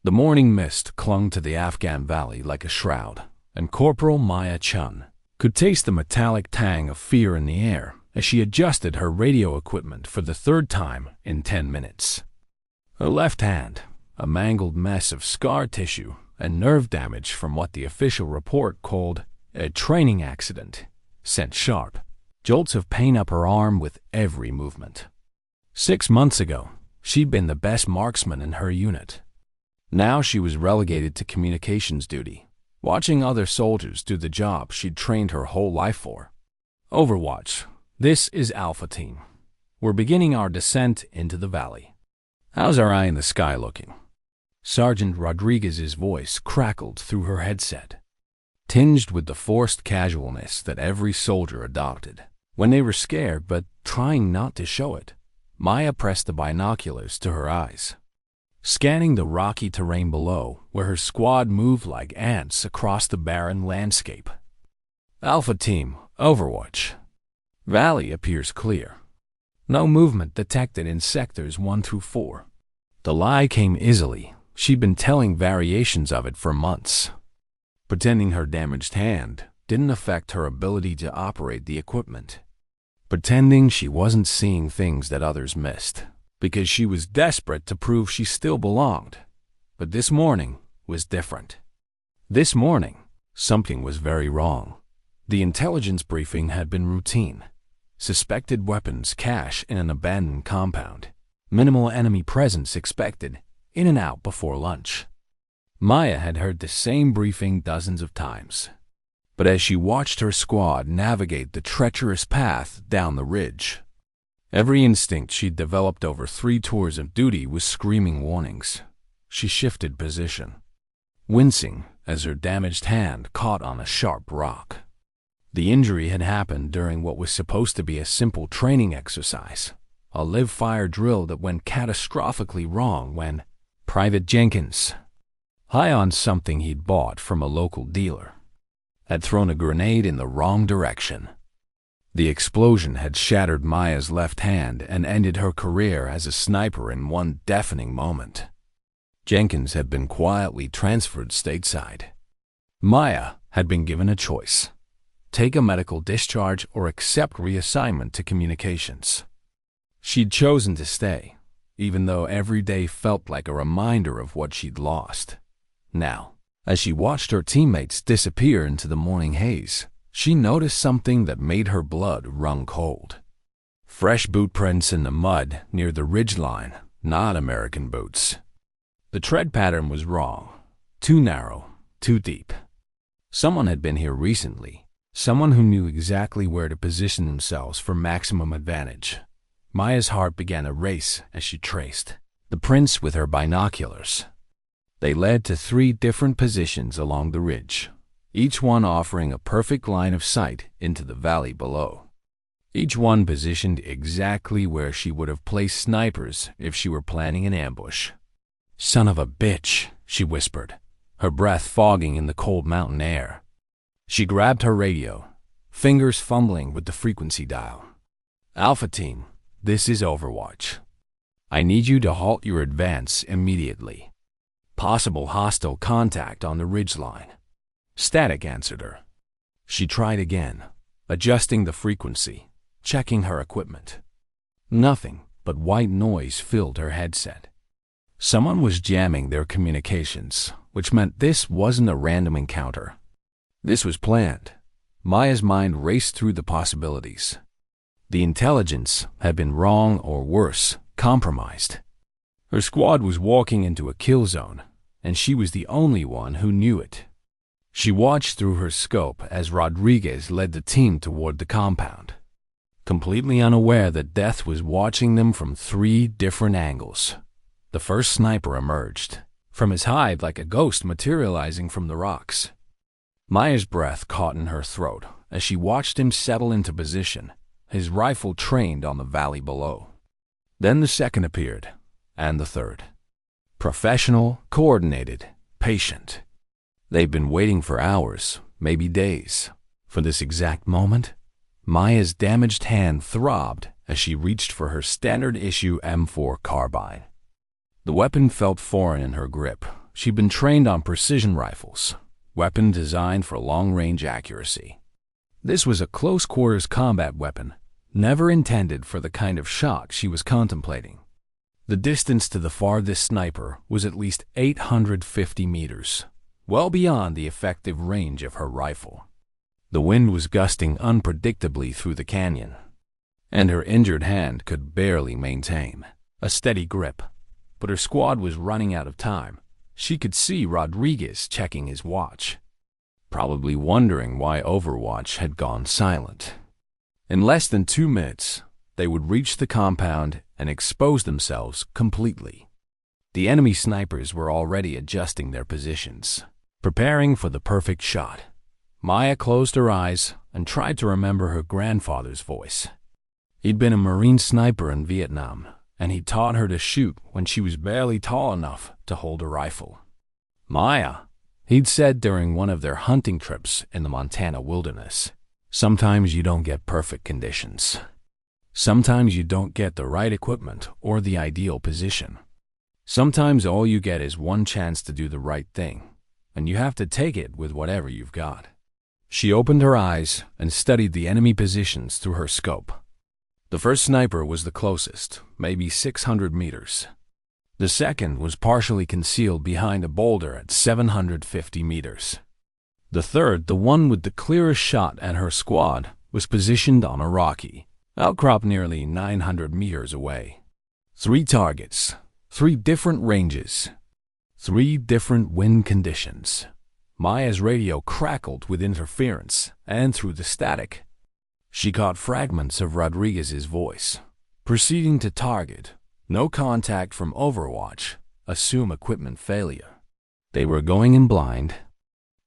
The morning mist clung to the Afghan valley like a shroud, and Corporal Maya Chun could taste the metallic tang of fear in the air as she adjusted her radio equipment for the third time in 10 minutes. Her left hand, a mangled mess of scar tissue and nerve damage from what the official report called a training accident, sent sharp jolts of pain up her arm with every movement. 6 months ago, she'd been the best marksman in her unit. Now she was relegated to communications duty, watching other soldiers do the job she'd trained her whole life for. Overwatch, this is Alpha Team. We're beginning our descent into the valley. How's our eye in the sky looking? Sergeant Rodriguez's voice crackled through her headset, tinged with the forced casualness that every soldier adopted when they were scared but trying not to show it. Maya pressed the binoculars to her eyes, scanning the rocky terrain below where her squad moved like ants across the barren landscape. Alpha Team, Overwatch. Valley appears clear. No movement detected in sectors 1 through 4. The lie came easily. She'd been telling variations of it for months. Pretending her damaged hand didn't affect her ability to operate the equipment. Pretending she wasn't seeing things that others missed, because she was desperate to prove she still belonged. But this morning was different. This morning, something was very wrong. The intelligence briefing had been routine. Suspected weapons cache in an abandoned compound. Minimal enemy presence expected, in and out before lunch. Maya had heard the same briefing dozens of times. But as she watched her squad navigate the treacherous path down the ridge, every instinct she'd developed over 3 tours of duty was screaming warnings. She shifted position, wincing as her damaged hand caught on a sharp rock. The injury had happened during what was supposed to be a simple training exercise, a live-fire drill that went catastrophically wrong when Private Jenkins, high on something he'd bought from a local dealer, had thrown a grenade in the wrong direction. The explosion had shattered Maya's left hand and ended her career as a sniper in one deafening moment. Jenkins had been quietly transferred stateside. Maya had been given a choice: take a medical discharge or accept reassignment to communications. She'd chosen to stay, even though every day felt like a reminder of what she'd lost. Now, as she watched her teammates disappear into the morning haze, she noticed something that made her blood run cold. Fresh boot prints in the mud near the ridgeline, not American boots. The tread pattern was wrong, too narrow, too deep. Someone had been here recently, someone who knew exactly where to position themselves for maximum advantage. Maya's heart began a race as she traced the prints with her binoculars. They led to 3 different positions along the ridge, each one offering a perfect line of sight into the valley below. Each one positioned exactly where she would have placed snipers if she were planning an ambush. "Son of a bitch," she whispered, her breath fogging in the cold mountain air. She grabbed her radio, fingers fumbling with the frequency dial. "Alpha Team, this is Overwatch. I need you to halt your advance immediately. Possible hostile contact on the ridgeline." Static answered her. She tried again, adjusting the frequency, checking her equipment. Nothing but white noise filled her headset. Someone was jamming their communications, which meant this wasn't a random encounter. This was planned. Maya's mind raced through the possibilities. The intelligence had been wrong or worse, compromised. Her squad was walking into a kill zone, and she was the only one who knew it. She watched through her scope as Rodriguez led the team toward the compound, completely unaware that death was watching them from 3 different angles. The first sniper emerged, from his hide like a ghost materializing from the rocks. Maya's breath caught in her throat as she watched him settle into position, his rifle trained on the valley below. Then the second appeared, and the third. Professional, coordinated, patient. They'd been waiting for hours, maybe days, for this exact moment. Maya's damaged hand throbbed as she reached for her standard-issue M4 carbine. The weapon felt foreign in her grip, she'd been trained on precision rifles, weapon designed for long-range accuracy. This was a close-quarters combat weapon, never intended for the kind of shot she was contemplating. The distance to the farthest sniper was at least 850 meters, well beyond the effective range of her rifle. The wind was gusting unpredictably through the canyon, and her injured hand could barely maintain a steady grip. But her squad was running out of time. She could see Rodriguez checking his watch, probably wondering why Overwatch had gone silent. In less than 2 minutes, they would reach the compound and expose themselves completely. The enemy snipers were already adjusting their positions, preparing for the perfect shot. Maya closed her eyes and tried to remember her grandfather's voice. He'd been a Marine sniper in Vietnam, and he taught her to shoot when she was barely tall enough to hold a rifle. "Maya," he'd said during one of their hunting trips in the Montana wilderness, "sometimes you don't get perfect conditions. Sometimes you don't get the right equipment or the ideal position. Sometimes all you get is one chance to do the right thing, and you have to take it with whatever you've got." She opened her eyes and studied the enemy positions through her scope. The first sniper was the closest, maybe 600 meters. The second was partially concealed behind a boulder at 750 meters. The third, the one with the clearest shot at her squad, was positioned on a rocky outcrop nearly 900 meters away. 3 targets, 3 different ranges, 3 different wind conditions. Maya's radio crackled with interference, and through the static, she caught fragments of Rodriguez's voice, proceeding to target, no contact from Overwatch, assume equipment failure. They were going in blind,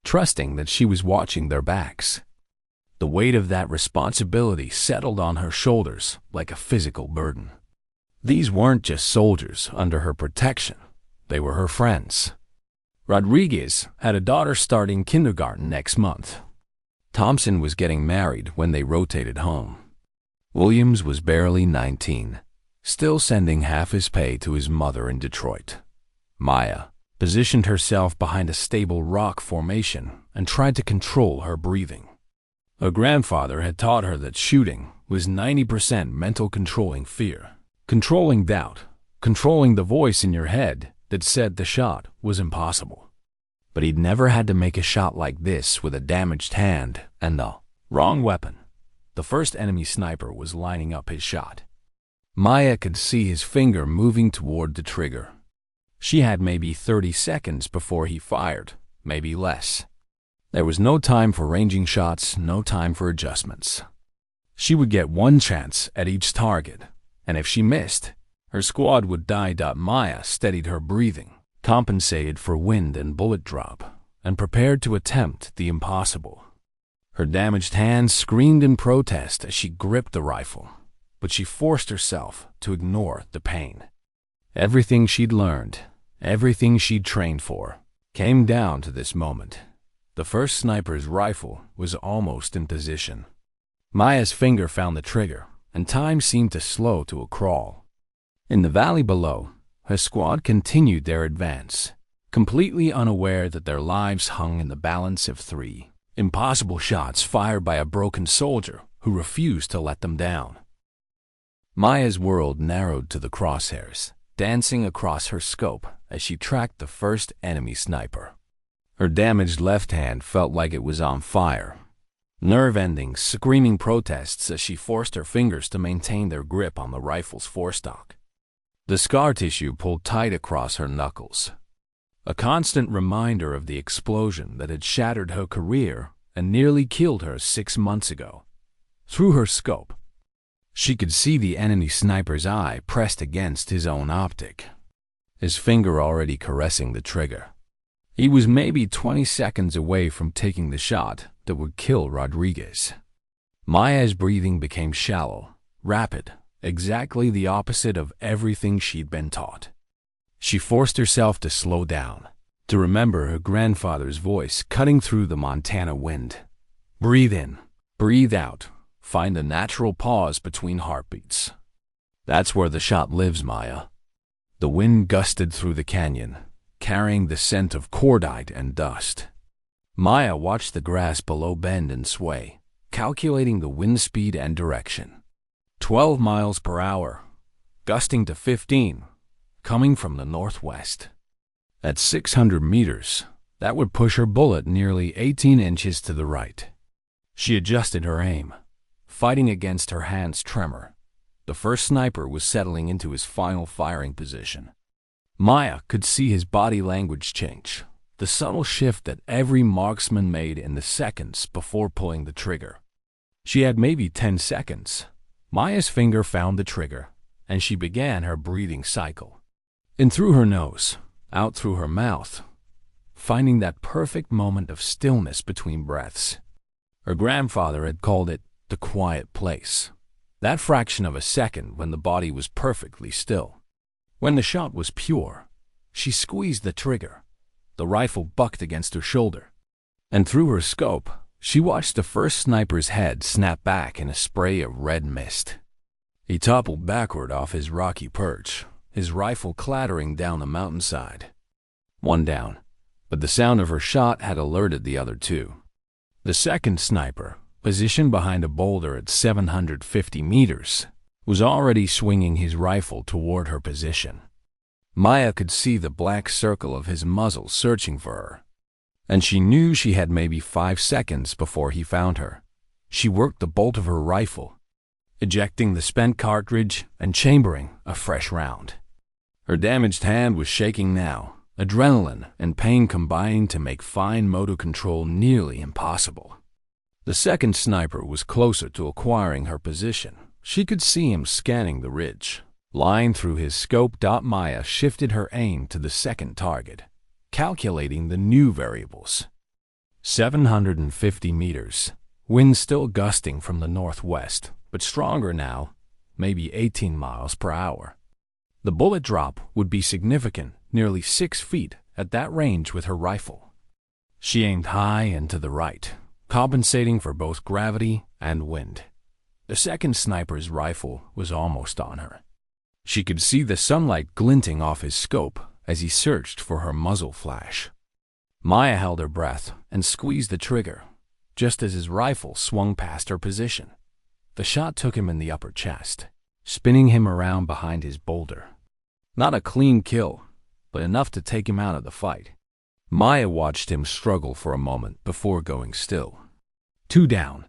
trusting that she was watching their backs. The weight of that responsibility settled on her shoulders like a physical burden. These weren't just soldiers under her protection, they were her friends. Rodriguez had a daughter starting kindergarten next month. Thompson was getting married when they rotated home. Williams was barely 19, still sending half his pay to his mother in Detroit. Maya positioned herself behind a stable rock formation and tried to control her breathing. Her grandfather had taught her that shooting was 90% mental controlling fear, controlling doubt, controlling the voice in your head that said the shot was impossible. But he'd never had to make a shot like this with a damaged hand and the wrong weapon. The first enemy sniper was lining up his shot. Maya could see his finger moving toward the trigger. She had maybe 30 seconds before he fired, maybe less. There was no time for ranging shots, no time for adjustments. She would get one chance at each target, and if she missed, her squad would die. Maya steadied her breathing, compensated for wind and bullet drop, and prepared to attempt the impossible. Her damaged hand screamed in protest as she gripped the rifle, but she forced herself to ignore the pain. Everything she'd learned, everything she'd trained for, came down to this moment. The first sniper's rifle was almost in position. Maya's finger found the trigger, and time seemed to slow to a crawl. In the valley below, her squad continued their advance, completely unaware that their lives hung in the balance of 3 impossible shots fired by a broken soldier who refused to let them down. Maya's world narrowed to the crosshairs, dancing across her scope as she tracked the first enemy sniper. Her damaged left hand felt like it was on fire, nerve-ending, screaming protests as she forced her fingers to maintain their grip on the rifle's forestock. The scar tissue pulled tight across her knuckles, a constant reminder of the explosion that had shattered her career and nearly killed her 6 months ago. Through her scope, she could see the enemy sniper's eye pressed against his own optic, his finger already caressing the trigger. He was maybe 20 seconds away from taking the shot that would kill Rodriguez. Maya's breathing became shallow, rapid, exactly the opposite of everything she'd been taught. She forced herself to slow down, to remember her grandfather's voice cutting through the Montana wind. Breathe in, breathe out, find a natural pause between heartbeats. That's where the shot lives, Maya. The wind gusted through the canyon, carrying the scent of cordite and dust. Maya watched the grass below bend and sway, calculating the wind speed and direction. 12 miles per hour, gusting to 15, coming from the northwest. At 600 meters, that would push her bullet nearly 18 inches to the right. She adjusted her aim, fighting against her hand's tremor. The first sniper was settling into his final firing position. Maya could see his body language change, the subtle shift that every marksman made in the seconds before pulling the trigger. She had maybe 10 seconds. Maya's finger found the trigger, and she began her breathing cycle. In through her nose, out through her mouth, finding that perfect moment of stillness between breaths. Her grandfather had called it the quiet place. That fraction of a second when the body was perfectly still. When the shot was pure, she squeezed the trigger. The rifle bucked against her shoulder. And through her scope, she watched the first sniper's head snap back in a spray of red mist. He toppled backward off his rocky perch, his rifle clattering down the mountainside. One down, but the sound of her shot had alerted the other two. The second sniper, positioned behind a boulder at 750 meters, was already swinging his rifle toward her position. Maya could see the black circle of his muzzle searching for her, and she knew she had maybe 5 seconds before he found her. She worked the bolt of her rifle, ejecting the spent cartridge and chambering a fresh round. Her damaged hand was shaking now, adrenaline and pain combining to make fine motor control nearly impossible. The second sniper was closer to acquiring her position. She could see him scanning the ridge. Lying through his scope. Maya shifted her aim to the second target, calculating the new variables. 750 meters, wind still gusting from the northwest, but stronger now, maybe 18 miles per hour. The bullet drop would be significant, nearly 6 feet at that range with her rifle. She aimed high and to the right, compensating for both gravity and wind. The second sniper's rifle was almost on her. She could see the sunlight glinting off his scope as he searched for her muzzle flash. Maya held her breath and squeezed the trigger, just as his rifle swung past her position. The shot took him in the upper chest, spinning him around behind his boulder. Not a clean kill, but enough to take him out of the fight. Maya watched him struggle for a moment before going still. 2 down,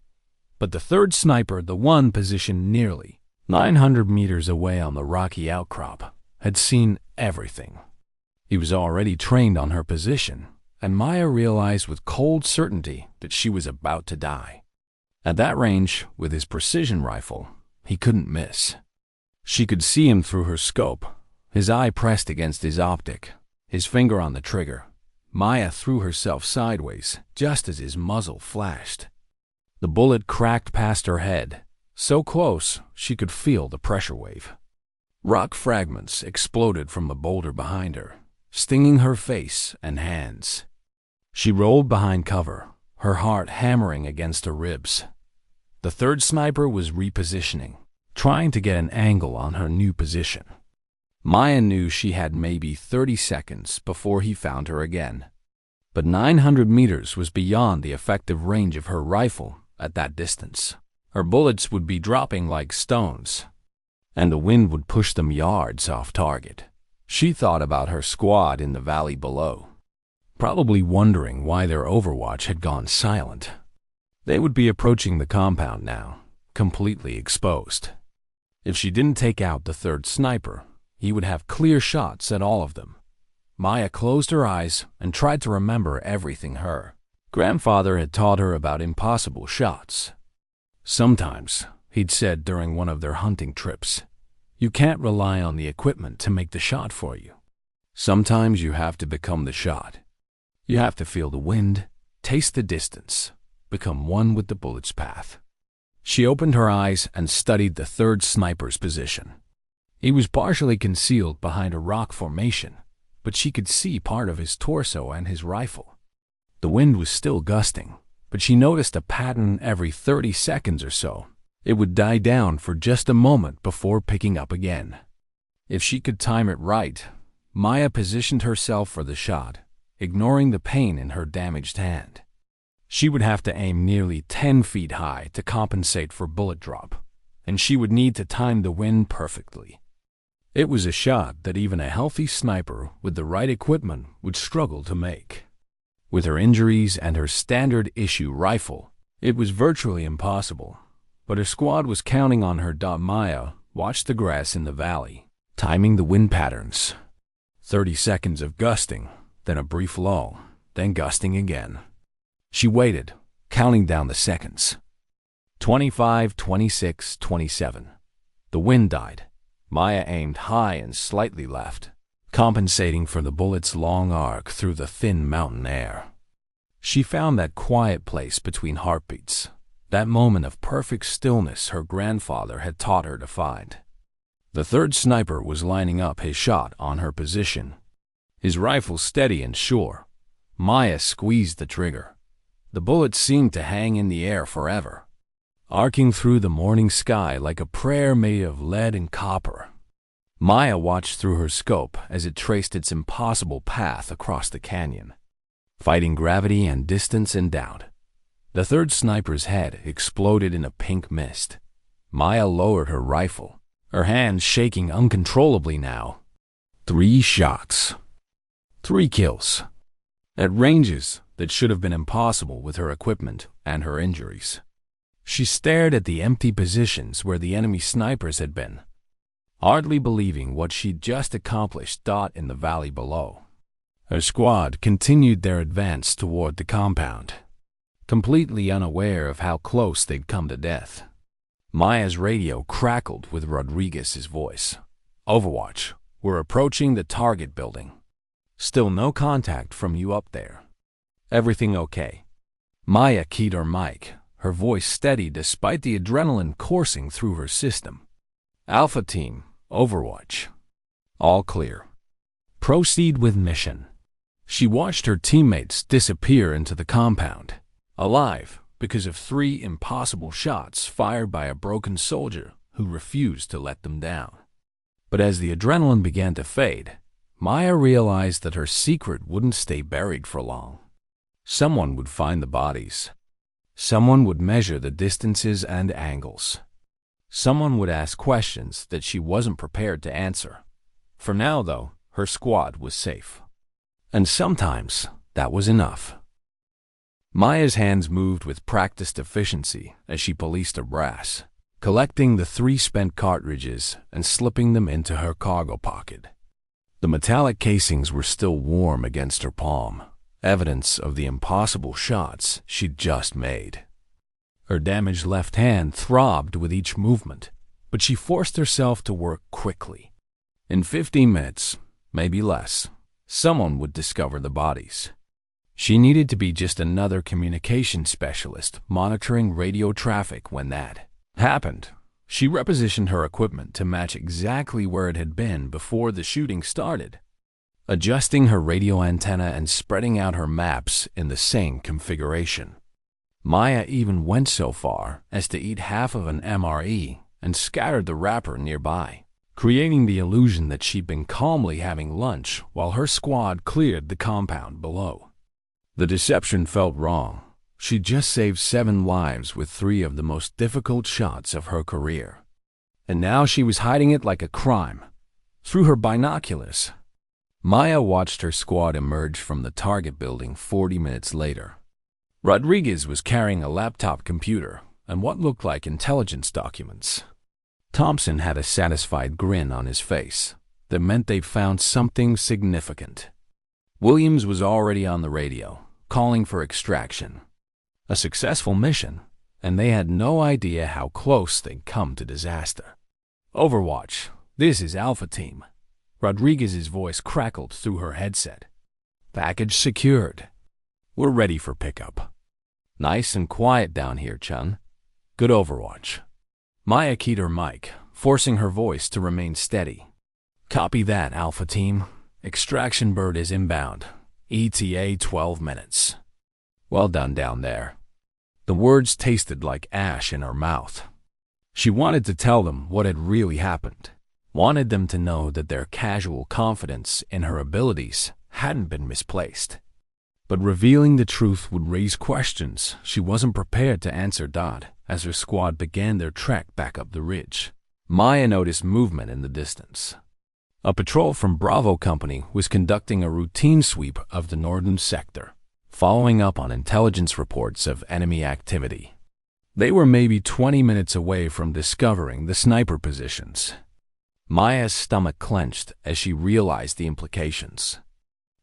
but the third sniper, the one positioned nearly 900 meters away on the rocky outcrop, had seen everything. He was already trained on her position, and Maya realized with cold certainty that she was about to die. At that range, with his precision rifle, he couldn't miss. She could see him through her scope, his eye pressed against his optic, his finger on the trigger. Maya threw herself sideways just as his muzzle flashed. The bullet cracked past her head, so close she could feel the pressure wave. Rock fragments exploded from the boulder behind her, stinging her face and hands. She rolled behind cover, her heart hammering against her ribs. The third sniper was repositioning, trying to get an angle on her new position. Maya knew she had maybe 30 seconds before he found her again. But 900 meters was beyond the effective range of her rifle at that distance. Her bullets would be dropping like stones, and the wind would push them yards off target. She thought about her squad in the valley below, probably wondering why their overwatch had gone silent. They would be approaching the compound now, completely exposed. If she didn't take out the third sniper, he would have clear shots at all of them. Maya closed her eyes and tried to remember everything her grandfather had taught her about impossible shots. Sometimes, he'd said during one of their hunting trips, you can't rely on the equipment to make the shot for you. Sometimes you have to become the shot. You have to feel the wind, taste the distance, become one with the bullet's path. She opened her eyes and studied the third sniper's position. He was partially concealed behind a rock formation, but she could see part of his torso and his rifle. The wind was still gusting, but she noticed a pattern every 30 seconds or so. It would die down for just a moment before picking up again. If she could time it right, Maya positioned herself for the shot, ignoring the pain in her damaged hand. She would have to aim nearly 10 feet high to compensate for bullet drop, and she would need to time the wind perfectly. It was a shot that even a healthy sniper with the right equipment would struggle to make. With her injuries and her standard-issue rifle, it was virtually impossible, but her squad was counting on her. Maya watched the grass in the valley, timing the wind patterns. 30 seconds of gusting, then a brief lull, then gusting again. She waited, counting down the seconds. 25, 26, 27. The wind died. Maya aimed high and slightly left, compensating for the bullet's long arc through the thin mountain air. She found that quiet place between heartbeats, that moment of perfect stillness her grandfather had taught her to find. The third sniper was lining up his shot on her position, his rifle steady and sure. Maya squeezed the trigger. The bullet seemed to hang in the air forever, arcing through the morning sky like a prayer made of lead and copper. Maya watched through her scope as it traced its impossible path across the canyon, fighting gravity and distance and doubt. The third sniper's head exploded in a pink mist. Maya lowered her rifle, her hands shaking uncontrollably now. 3 shots. 3 kills. At ranges that should have been impossible with her equipment and her injuries. She stared at the empty positions where the enemy snipers had been, hardly believing what she'd just accomplished. In the valley below, her squad continued their advance toward the compound, completely unaware of how close they'd come to death. Maya's radio crackled with Rodriguez's voice. "Overwatch, we're approaching the target building. Still no contact from you up there. Everything okay?" Maya keyed her mic, her voice steady despite the adrenaline coursing through her system. "Alpha Team, Overwatch. All clear. Proceed with mission." She watched her teammates disappear into the compound, alive because of 3 impossible shots fired by a broken soldier who refused to let them down. But as the adrenaline began to fade, Maya realized that her secret wouldn't stay buried for long. Someone would find the bodies. Someone would measure the distances and angles. Someone would ask questions that she wasn't prepared to answer. For now, though, her squad was safe. And sometimes that was enough. Maya's hands moved with practiced efficiency as she policed her brass, collecting the 3 spent cartridges and slipping them into her cargo pocket. The metallic casings were still warm against her palm, evidence of the impossible shots she'd just made. Her damaged left hand throbbed with each movement, but she forced herself to work quickly. In 15 minutes, maybe less, someone would discover the bodies. She needed to be just another communication specialist monitoring radio traffic when that happened. She repositioned her equipment to match exactly where it had been before the shooting started, adjusting her radio antenna and spreading out her maps in the same configuration. Maya even went so far as to eat half of an MRE and scattered the wrapper nearby, creating the illusion that she'd been calmly having lunch while her squad cleared the compound below. The deception felt wrong. She'd just saved 7 lives with 3 of the most difficult shots of her career. And now she was hiding it like a crime, through her binoculars. Maya watched her squad emerge from the target building 40 minutes later. Rodriguez was carrying a laptop computer and what looked like intelligence documents. Thompson had a satisfied grin on his face that meant they'd found something significant. Williams was already on the radio, calling for extraction. A successful mission, and they had no idea how close they'd come to disaster. "Overwatch, this is Alpha Team." Rodriguez's voice crackled through her headset. "Package secured. We're ready for pickup. Nice and quiet down here, Chun. Good Overwatch." Maya keyed her mic, forcing her voice to remain steady. "Copy that, Alpha Team. Extraction bird is inbound. ETA 12 minutes. Well done down there." The words tasted like ash in her mouth. She wanted to tell them what had really happened, wanted them to know that their casual confidence in her abilities hadn't been misplaced. But revealing the truth would raise questions she wasn't prepared to answer. As her squad began their trek back up the ridge, Maya noticed movement in the distance. A patrol from Bravo Company was conducting a routine sweep of the northern sector, following up on intelligence reports of enemy activity. They were maybe 20 minutes away from discovering the sniper positions. Maya's stomach clenched as she realized the implications.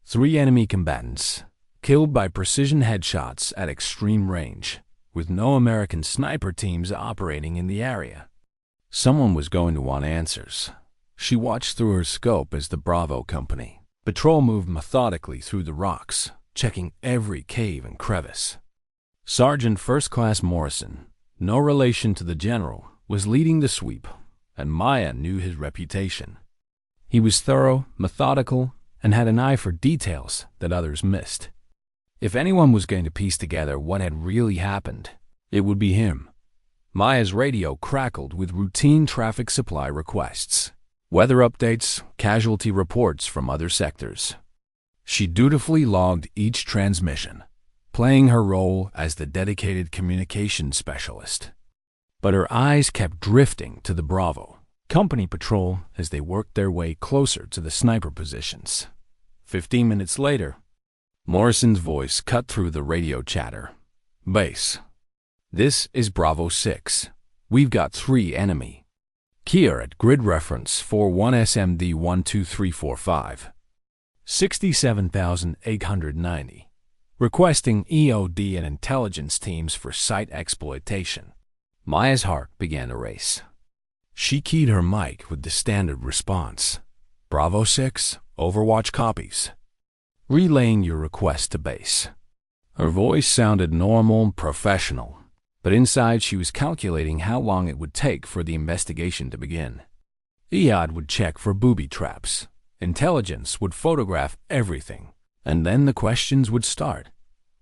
3 enemy combatants killed by precision headshots at extreme range, with no American sniper teams operating in the area. Someone was going to want answers. She watched through her scope as the Bravo Company patrol moved methodically through the rocks, checking every cave and crevice. Sergeant First Class Morrison, no relation to the general, was leading the sweep, and Maya knew his reputation. He was thorough, methodical, and had an eye for details that others missed. If anyone was going to piece together what had really happened, it would be him. Maya's radio crackled with routine traffic supply requests, weather updates, casualty reports from other sectors. She dutifully logged each transmission, playing her role as the dedicated communications specialist. But her eyes kept drifting to the Bravo Company patrol as they worked their way closer to the sniper positions. 15 minutes later, Morrison's voice cut through the radio chatter. "Base. This is Bravo 6. We've got 3 enemy. Kia at grid reference 41SMD12345. 67,890. Requesting EOD and intelligence teams for site exploitation." Maya's heart began to race. She keyed her mic with the standard response. "Bravo 6, Overwatch copies. Relaying your request to base." Her voice sounded normal and professional, but inside she was calculating how long it would take for the investigation to begin. EOD would check for booby traps. Intelligence would photograph everything, and then the questions would start.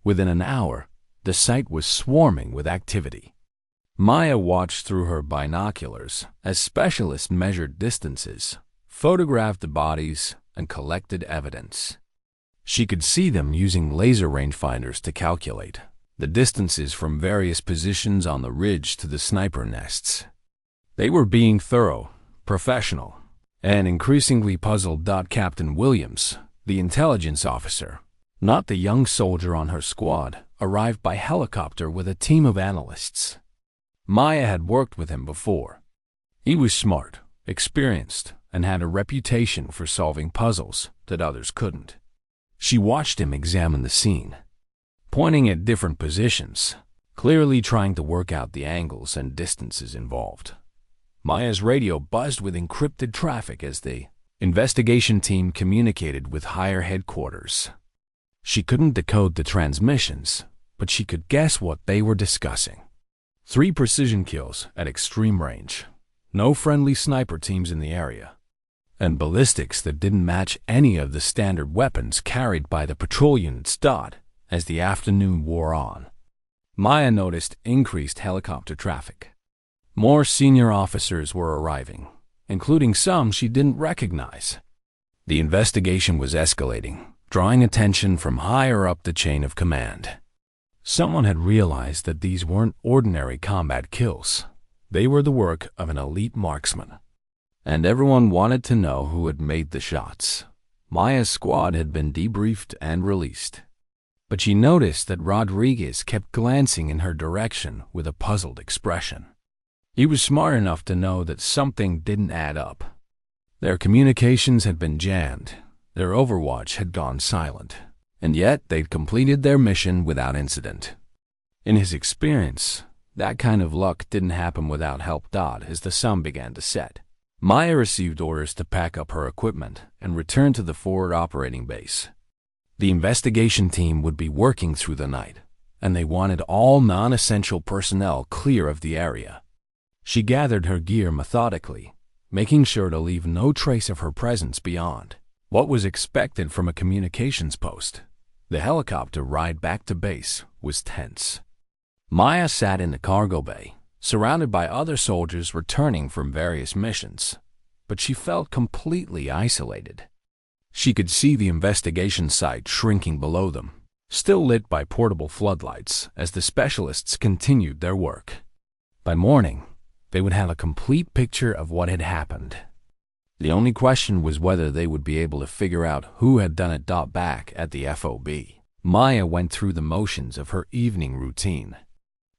Within an hour, the site was swarming with activity. Maya watched through her binoculars as specialists measured distances, photographed the bodies, and collected evidence. She could see them using laser rangefinders to calculate the distances from various positions on the ridge to the sniper nests. They were being thorough, professional, and increasingly puzzled. Captain Williams, the intelligence officer, not the young soldier on her squad, arrived by helicopter with a team of analysts. Maya had worked with him before. He was smart, experienced, and had a reputation for solving puzzles that others couldn't. She watched him examine the scene, pointing at different positions, clearly trying to work out the angles and distances involved. Maya's radio buzzed with encrypted traffic as the investigation team communicated with higher headquarters. She couldn't decode the transmissions, but she could guess what they were discussing. 3 precision kills at extreme range, no friendly sniper teams in the area, and ballistics that didn't match any of the standard weapons carried by the patrol units. As the afternoon wore on, Maya noticed increased helicopter traffic. More senior officers were arriving, including some she didn't recognize. The investigation was escalating, drawing attention from higher up the chain of command. Someone had realized that these weren't ordinary combat kills. They were the work of an elite marksman. And everyone wanted to know who had made the shots. Maya's squad had been debriefed and released. But she noticed that Rodriguez kept glancing in her direction with a puzzled expression. He was smart enough to know that something didn't add up. Their communications had been jammed. Their Overwatch had gone silent. And yet they'd completed their mission without incident. In his experience, that kind of luck didn't happen without help. As the sun began to set, Maya received orders to pack up her equipment and return to the forward operating base. The investigation team would be working through the night, and they wanted all non-essential personnel clear of the area. She gathered her gear methodically, making sure to leave no trace of her presence beyond what was expected from a communications post. The helicopter ride back to base was tense. Maya sat in the cargo bay, surrounded by other soldiers returning from various missions. but she felt completely isolated. She could see the investigation site shrinking below them, still lit by portable floodlights as the specialists continued their work. By morning, they would have a complete picture of what had happened. The only question was whether they would be able to figure out who had done it. Back at the FOB, Maya went through the motions of her evening routine.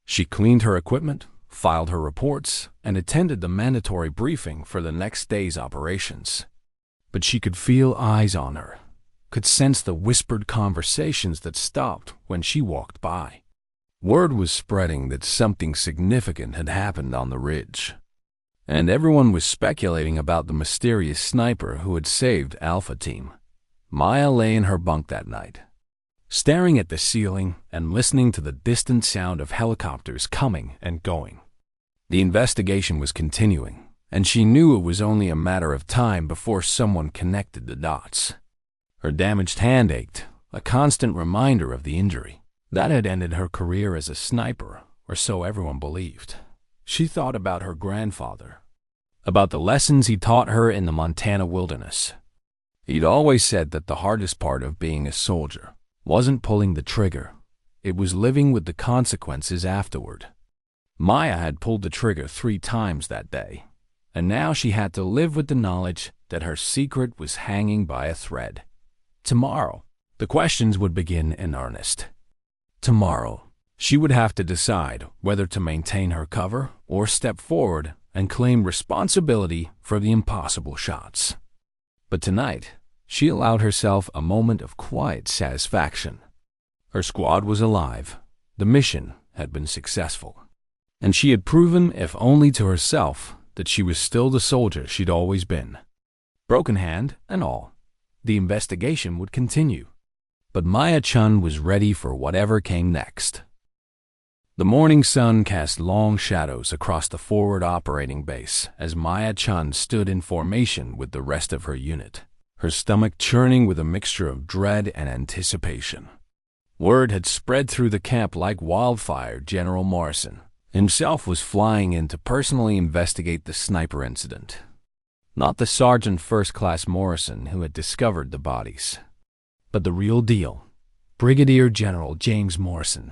She cleaned her equipment, filed her reports, and attended the mandatory briefing for the next day's operations. But she could feel eyes on her, could sense the whispered conversations that stopped when she walked by. Word was spreading that something significant had happened on the ridge, and everyone was speculating about the mysterious sniper who had saved Alpha Team. Maya lay in her bunk that night, staring at the ceiling and listening to the distant sound of helicopters coming and going. The investigation was continuing, and she knew it was only a matter of time before someone connected the dots. Her damaged hand ached, a constant reminder of the injury. That had ended her career as a sniper, or so everyone believed. She thought about her grandfather, about the lessons he taught her in the Montana wilderness. He'd always said that the hardest part of being a soldier wasn't pulling the trigger, it was living with the consequences afterward. Maya had pulled the trigger 3 times that day, and now she had to live with the knowledge that her secret was hanging by a thread. Tomorrow, the questions would begin in earnest. Tomorrow, she would have to decide whether to maintain her cover or step forward and claim responsibility for the impossible shots. But tonight, she allowed herself a moment of quiet satisfaction. Her squad was alive, the mission had been successful, and she had proven, if only to herself, that she was still the soldier she'd always been. Broken hand and all, the investigation would continue. But Maya Chun was ready for whatever came next. The morning sun cast long shadows across the forward operating base as Maya Chun stood in formation with the rest of her unit, her stomach churning with a mixture of dread and anticipation. Word had spread through the camp like wildfire. General Morrison himself was flying in to personally investigate the sniper incident. Not the Sergeant First Class Morrison who had discovered the bodies, but the real deal, Brigadier General James Morrison,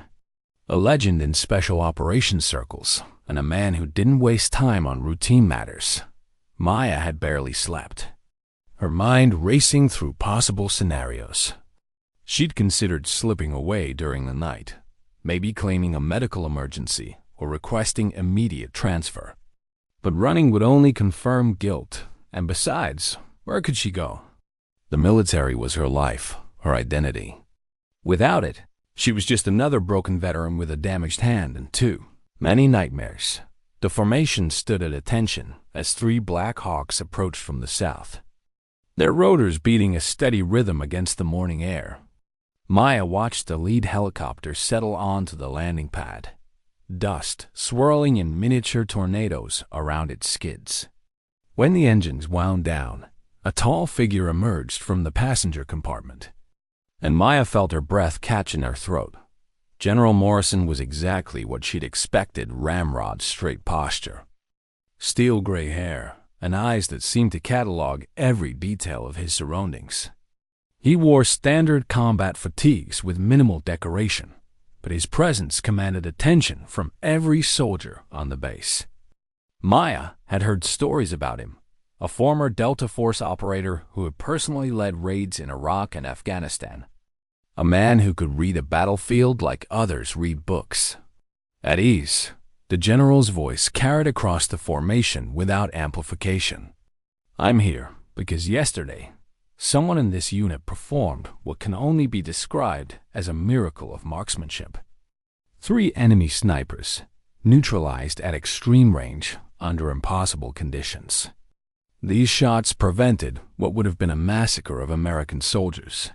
a legend in special operations circles and a man who didn't waste time on routine matters. Maya had barely slept, her mind racing through possible scenarios. She'd considered slipping away during the night, maybe claiming a medical emergency or requesting immediate transfer. But running would only confirm guilt, and besides, where could she go? The military was her life, her identity. Without it, she was just another broken veteran with a damaged hand and too many nightmares. The formation stood at attention as 3 Black Hawks approached from the south, their rotors beating a steady rhythm against the morning air. Maya watched the lead helicopter settle onto the landing pad, dust swirling in miniature tornadoes around its skids. When the engines wound down, a tall figure emerged from the passenger compartment, and Maya felt her breath catch in her throat. General Morrison was exactly what she'd expected: ramrod straight posture, steel gray hair, and eyes that seemed to catalog every detail of his surroundings. He wore standard combat fatigues with minimal decoration, but his presence commanded attention from every soldier on the base. Maya had heard stories about him, a former Delta Force operator who had personally led raids in Iraq and Afghanistan, a man who could read a battlefield like others read books. At ease, the general's voice carried across the formation without amplification. "I'm here because yesterday, someone in this unit performed what can only be described as a miracle of marksmanship. 3 enemy snipers, neutralized at extreme range under impossible conditions. These shots prevented what would have been a massacre of American soldiers."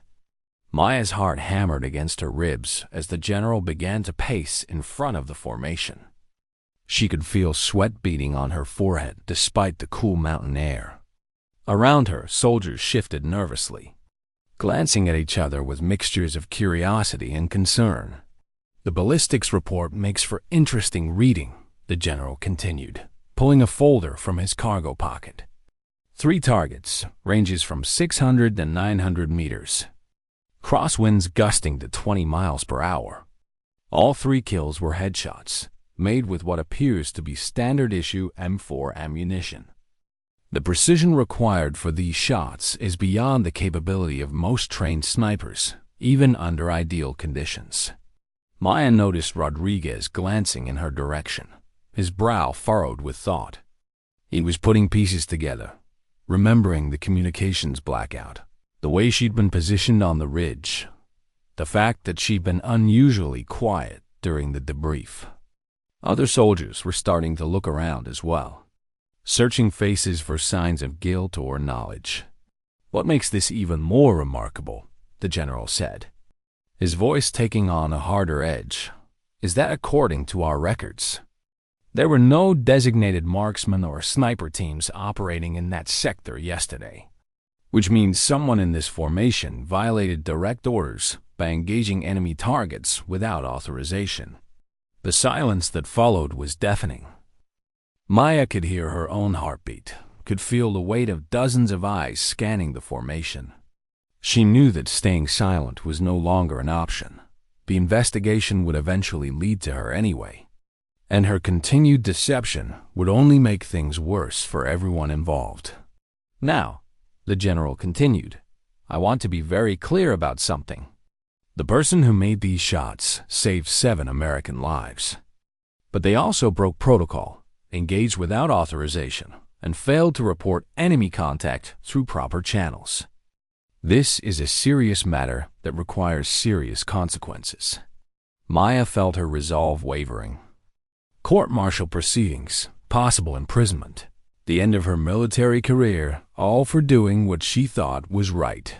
Maya's heart hammered against her ribs as the general began to pace in front of the formation. She could feel sweat beading on her forehead despite the cool mountain air. Around her, soldiers shifted nervously, glancing at each other with mixtures of curiosity and concern. "The ballistics report makes for interesting reading," the general continued, pulling a folder from his cargo pocket. 3 targets, ranges from 600 to 900 meters. Crosswinds gusting to 20 miles per hour. All 3 kills were headshots, made with what appears to be standard-issue M4 ammunition. The precision required for these shots is beyond the capability of most trained snipers, even under ideal conditions. Maya noticed Rodriguez glancing in her direction, his brow furrowed with thought. He was putting pieces together, remembering the communications blackout, the way she'd been positioned on the ridge, the fact that she'd been unusually quiet during the debrief. Other soldiers were starting to look around as well, searching faces for signs of guilt or knowledge. "What makes this even more remarkable," the general said, his voice taking on a harder edge, "is that according to our records, there were no designated marksman or sniper teams operating in that sector yesterday, which means someone in this formation violated direct orders by engaging enemy targets without authorization." The silence that followed was deafening. Maya could hear her own heartbeat, could feel the weight of dozens of eyes scanning the formation. She knew that staying silent was no longer an option. The investigation would eventually lead to her anyway, and her continued deception would only make things worse for everyone involved. "Now," the general continued, "I want to be very clear about something. The person who made these shots saved 7 American lives. But they also broke protocol, engaged without authorization, and failed to report enemy contact through proper channels. This is a serious matter that requires serious consequences." Maya felt her resolve wavering. Court-martial proceedings, possible imprisonment, the end of her military career, all for doing what she thought was right.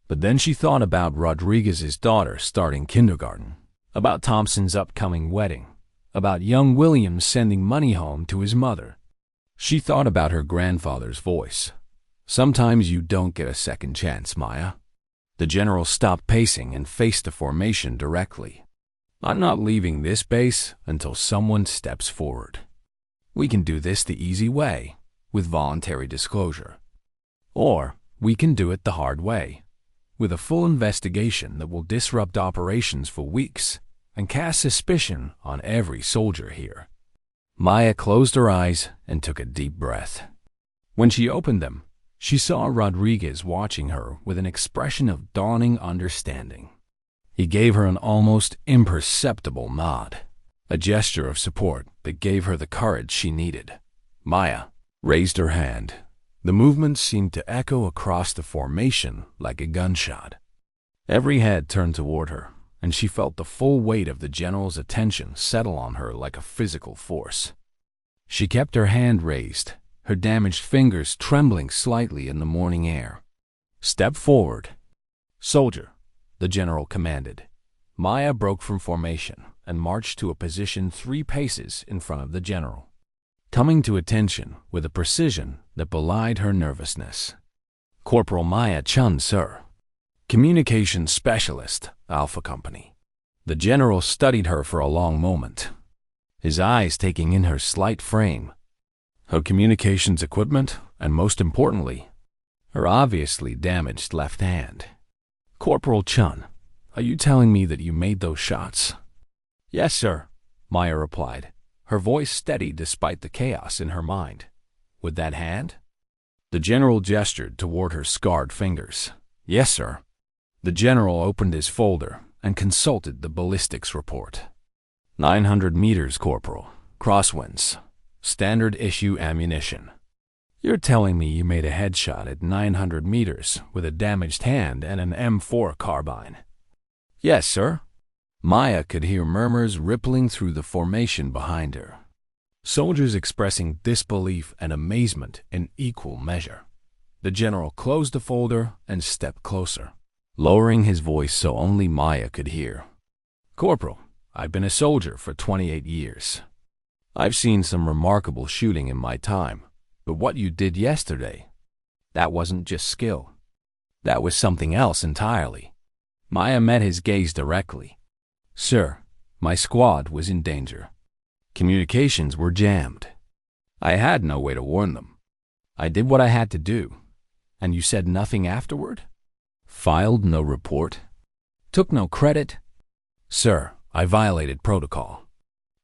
But then she thought about Rodriguez's daughter starting kindergarten, about Thompson's upcoming wedding, about young William sending money home to his mother. She thought about her grandfather's voice. "Sometimes you don't get a second chance, Maya." The general stopped pacing and faced the formation directly. "I'm not leaving this base until someone steps forward. We can do this the easy way, with voluntary disclosure. Or we can do it the hard way, with a full investigation that will disrupt operations for weeks and cast suspicion on every soldier here." Maya closed her eyes and took a deep breath. When she opened them, she saw Rodriguez watching her with an expression of dawning understanding. He gave her an almost imperceptible nod, a gesture of support that gave her the courage she needed. Maya raised her hand. The movement seemed to echo across the formation like a gunshot. Every head turned toward her, and she felt the full weight of the general's attention settle on her like a physical force. She kept her hand raised, her damaged fingers trembling slightly in the morning air. "Step forward." "Soldier," the general commanded. Maya broke from formation and marched to a position 3 paces in front of the general, coming to attention with a precision that belied her nervousness. "Corporal Maya Chun, sir. Communications Specialist, Alpha Company." The general studied her for a long moment, his eyes taking in her slight frame, her communications equipment, and most importantly, her obviously damaged left hand. "Corporal Chun, are you telling me that you made those shots?" "Yes, sir," Maya replied, her voice steady despite the chaos in her mind. "With that hand?" The general gestured toward her scarred fingers. "Yes, sir." The general opened his folder and consulted the ballistics report. 900 meters, Corporal. Crosswinds. Standard issue ammunition. "You're telling me you made a headshot at 900 meters with a damaged hand and an M4 carbine?" "Yes, sir." Maya could hear murmurs rippling through the formation behind her, soldiers expressing disbelief and amazement in equal measure. The general closed the folder and stepped closer, lowering his voice so only Maya could hear. "Corporal, I've been a soldier for 28 years. I've seen some remarkable shooting in my time, but what you did yesterday, that wasn't just skill. That was something else entirely." Maya met his gaze directly. "Sir, my squad was in danger. Communications were jammed. I had no way to warn them. I did what I had to do. And you said nothing afterward? Filed no report? Took no credit? Sir, I violated protocol.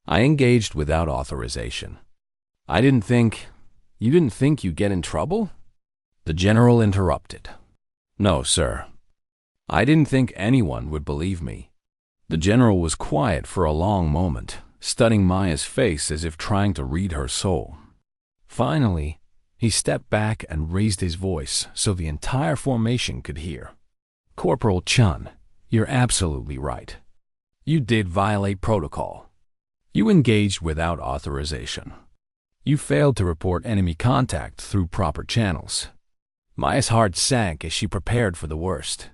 I engaged without authorization. You didn't think you'd get in trouble? The general interrupted. No, sir. I didn't think anyone would believe me. The general was quiet for a long moment, studying Maya's face as if trying to read her soul. Finally, he stepped back and raised his voice so the entire formation could hear. Corporal Chun, you're absolutely right. You did violate protocol. You engaged without authorization. You failed to report enemy contact through proper channels. Maya's heart sank as she prepared for the worst.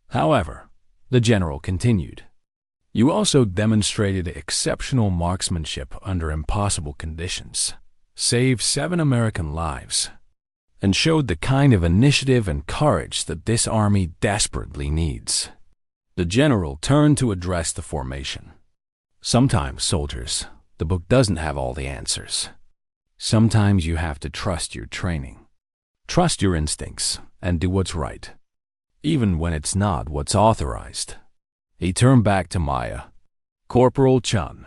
However, the general continued. You also demonstrated exceptional marksmanship under impossible conditions, saved 7 American lives, and showed the kind of initiative and courage that this army desperately needs. The general turned to address the formation. Sometimes, soldiers, the book doesn't have all the answers. Sometimes you have to trust your training. Trust your instincts and do what's right, even when it's not what's authorized. He turned back to Maya. Corporal Chun,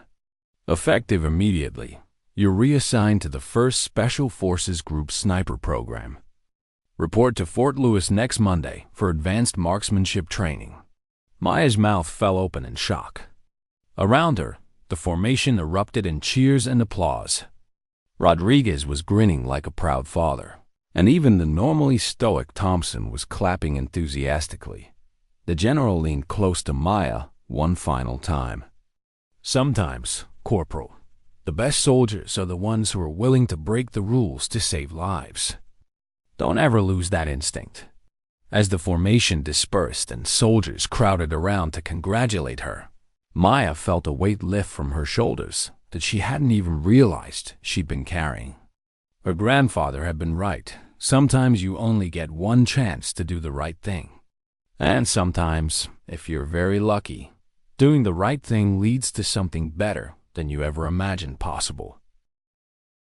effective immediately, you're reassigned to the 1st Special Forces Group Sniper Program. Report to Fort Lewis next Monday for advanced marksmanship training. Maya's mouth fell open in shock. Around her, the formation erupted in cheers and applause. Rodriguez was grinning like a proud father, and even the normally stoic Thompson was clapping enthusiastically. The general leaned close to Maya one final time. Sometimes, Corporal, the best soldiers are the ones who are willing to break the rules to save lives. Don't ever lose that instinct. As the formation dispersed and soldiers crowded around to congratulate her, Maya felt a weight lift from her shoulders that she hadn't even realized she'd been carrying. Her grandfather had been right. Sometimes you only get one chance to do the right thing. And sometimes, if you're very lucky, doing the right thing leads to something better than you ever imagined possible.